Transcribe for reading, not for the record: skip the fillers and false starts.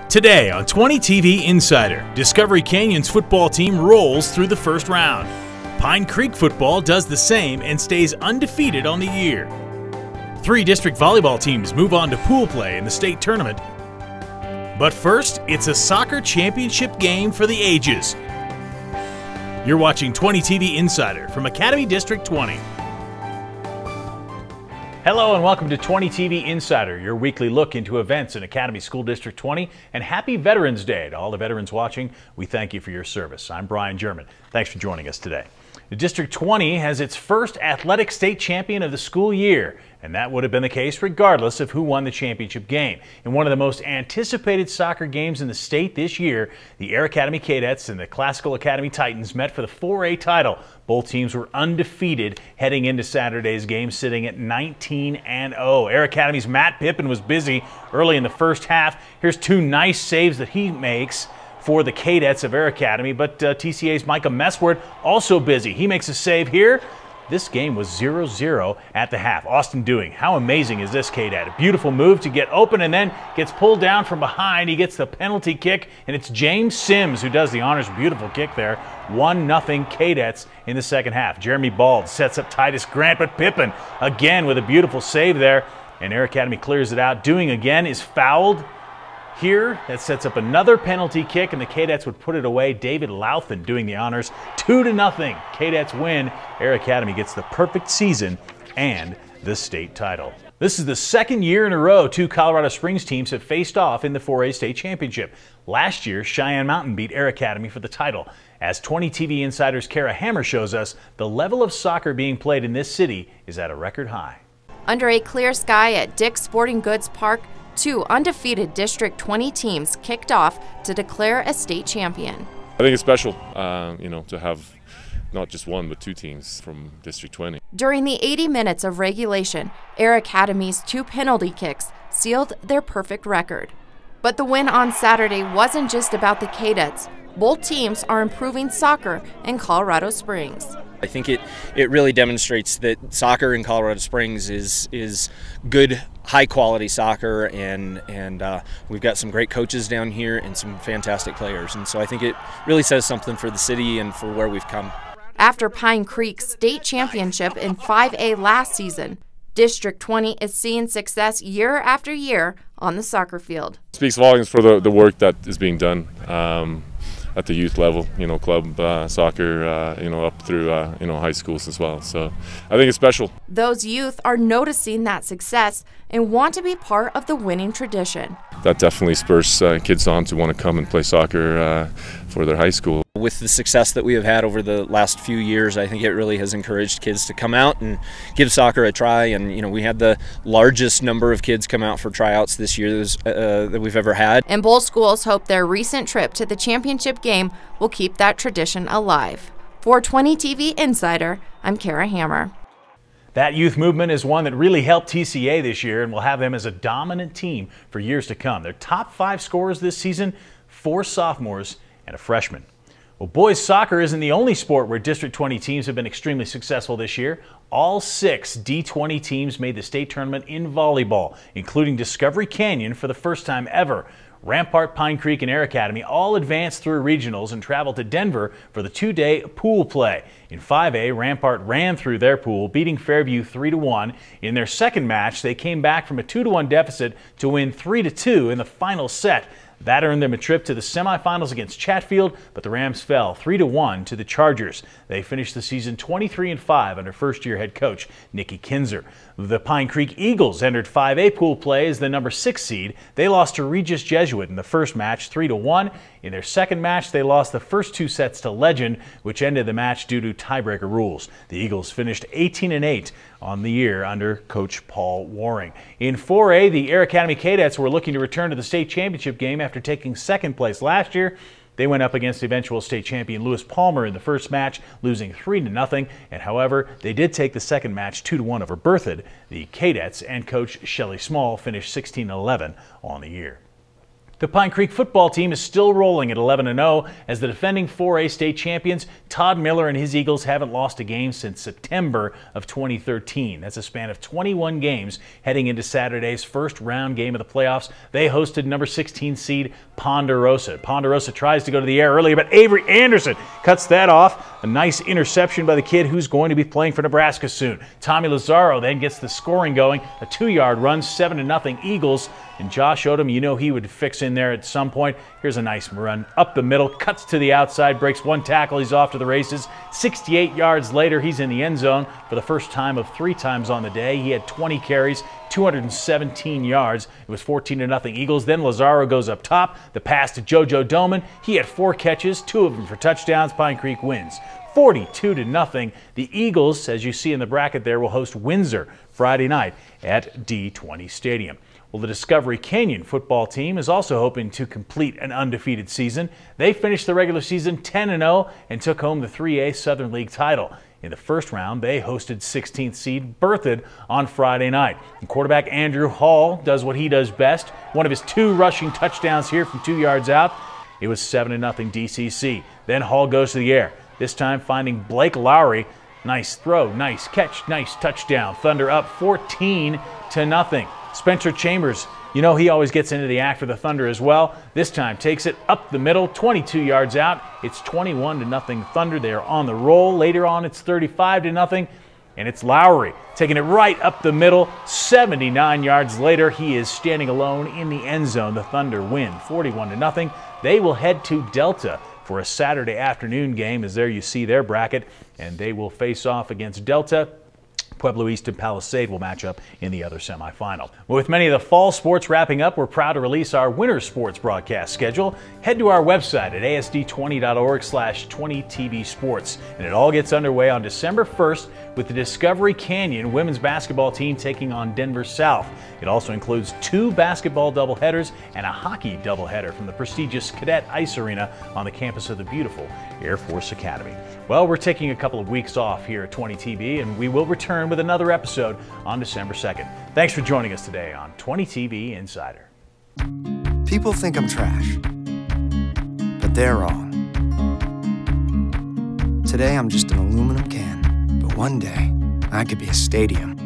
Today on 20 TV Insider, Discovery Canyon's football team rolls through the first round. Pine Creek football does the same and stays undefeated on the year. 3 district volleyball teams move on to pool play in the state tournament. But first, it's a soccer championship game for the ages. You're watching 20 TV Insider from Academy District 20. Hello and welcome to 20 TV Insider, your weekly look into events in Academy School District 20, and happy Veterans Day to all the veterans watching. We thank you for your service. I'm Brian German. Thanks for joining us today. The District 20 has its first athletic state champion of the school year, and that would have been the case regardless of who won the championship game. In one of the most anticipated soccer games in the state this year, the Air Academy Cadettes and the Classical Academy Titans met for the 4A title. Both teams were undefeated heading into Saturday's game, sitting at 19-0. Air Academy's Matt Pippin was busy early in the first half. Here's 2 nice saves that he makes for the Cadettes of Air Academy, but TCA's Micah Messward also busy. He makes a save here. This game was 0-0 at the half. Austin Dewing, how amazing is this Cadet? A beautiful move to get open and then gets pulled down from behind. He gets the penalty kick, and it's James Sims who does the honors. Beautiful kick there. 1-0 Cadettes in the second half. Jeremy Bald sets up Titus Grant, but Pippin again with a beautiful save there, and Air Academy clears it out. Dewing again is fouled here. That sets up another penalty kick, and the Cadettes would put it away. David Louthan doing the honors. 2-0. Cadettes win. Air Academy gets the perfect season and the state title. This is the second year in a row 2 Colorado Springs teams have faced off in the 4A state championship. Last year, Cheyenne Mountain beat Air Academy for the title. As 20 TV Insider's Kara Hammer shows us, the level of soccer being played in this city is at a record high. Under a clear sky at Dick's Sporting Goods Park, 2 undefeated District 20 teams kicked off to declare a state champion. I think it's special, to have not just 1 but 2 teams from District 20. During the 80 minutes of regulation, Air Academy's 2 penalty kicks sealed their perfect record. But the win on Saturday wasn't just about the Cadettes. Both teams are improving soccer in Colorado Springs. I think it really demonstrates that soccer in Colorado Springs is good, high-quality soccer, and we've got some great coaches down here and some fantastic players. And so I think it really says something for the city and for where we've come. After Pine Creek's state championship in 5A last season, District 20 is seeing success year after year on the soccer field. It speaks volumes for the work that is being done at the youth level, club soccer, up through, high schools as well. So I think it's special. Those youth are noticing that success and want to be part of the winning tradition. That definitely spurs kids on to want to come and play soccer for their high school. With the success that we have had over the last few years, I think it really has encouraged kids to come out and give soccer a try. And, we had the largest number of kids come out for tryouts this year that we've ever had. And both schools hope their recent trip to the championship game will keep that tradition alive. For 20 TV Insider, I'm Kara Hammer. That youth movement is one that really helped TCA this year and will have them as a dominant team for years to come. Their top 5 scorers this season, 4 sophomores and a freshman. Well, boys soccer isn't the only sport where District 20 teams have been extremely successful this year. All 6 D20 teams made the state tournament in volleyball, including Discovery Canyon for the first time ever. Rampart, Pine Creek, and Air Academy all advanced through regionals and traveled to Denver for the 2-day pool play. In 5A, Rampart ran through their pool, beating Fairview 3-1. In their second match, they came back from a 2-1 deficit to win 3-2 in the final set. That earned them a trip to the semifinals against Chatfield, but the Rams fell 3-1 to the Chargers. They finished the season 23-5 under first-year head coach Nikki Kinzer. The Pine Creek Eagles entered 5A pool play as the number 6 seed. They lost to Regis Jesuit in the first match 3-1. In their second match, they lost the first 2 sets to Legend, which ended the match due to tiebreaker rules. The Eagles finished 18-8 on the year under Coach Paul Waring. In 4A, the Air Academy Cadettes were looking to return to the state championship game after taking second place last year. They went up against eventual state champion Lewis Palmer in the first match, losing 3-0. And however, they did take the second match 2-1 over Berthoud. The Cadettes and coach Shelley Small finished 16-11 on the year. The Pine Creek football team is still rolling at 11-0 as the defending 4A state champions. Todd Miller and his Eagles haven't lost a game since September of 2013. That's a span of 21 games heading into Saturday's first round game of the playoffs. They hosted number 16 seed Ponderosa. Ponderosa tries to go to the air early, but Avery Anderson cuts that off. A nice interception by the kid who's going to be playing for Nebraska soon. Tommy Lazaro then gets the scoring going. A 2-yard run, 7-0 Eagles. And Josh Odom, you know he would fix in there at some point. Here's a nice run up the middle, cuts to the outside, breaks one tackle, he's off to the races. 68 yards later, he's in the end zone for the first time of 3 times on the day. He had 20 carries, 217 yards. It was 14-0 Eagles. Then Lazaro goes up top. The pass to JoJo Doman. He had 4 catches, 2 of them for touchdowns. Pine Creek wins 42-0. The Eagles, as you see in the bracket there, will host Windsor Friday night at D20 Stadium. Well, the Discovery Canyon football team is also hoping to complete an undefeated season. They finished the regular season 10-0 and took home the 3A Southern League title. In the first round, they hosted 16th seed Berthoud on Friday night. And quarterback Andrew Hall does what he does best. One of his 2 rushing touchdowns here from 2 yards out. It was 7-0 DCC. Then Hall goes to the air, this time finding Blake Lowry. Nice throw, nice catch, nice touchdown. Thunder up 14-0. Spencer Chambers, you know he always gets into the act for the Thunder as well. This time takes it up the middle, 22 yards out. It's 21-0 Thunder. They are on the roll. Later on, it's 35-0. And it's Lowry taking it right up the middle. 79 yards later, he is standing alone in the end zone. The Thunder win 41-0. They will head to Delta for a Saturday afternoon game, as there you see their bracket. And they will face off against Delta. Pueblo East and Palisade will match up in the other semifinal. Well, with many of the fall sports wrapping up, we're proud to release our winter sports broadcast schedule. Head to our website at asd20.org/20TV Sports. And it all gets underway on December 1st with the Discovery Canyon women's basketball team taking on Denver South. It also includes 2 basketball doubleheaders and a hockey doubleheader from the prestigious Cadet Ice Arena on the campus of the beautiful Air Force Academy. Well, we're taking a couple of weeks off here at 20TV, and we will return with another episode on December 2nd. Thanks for joining us today on 20TV Insider. People think I'm trash, but they're wrong. Today I'm just an aluminum can, but one day I could be a stadium.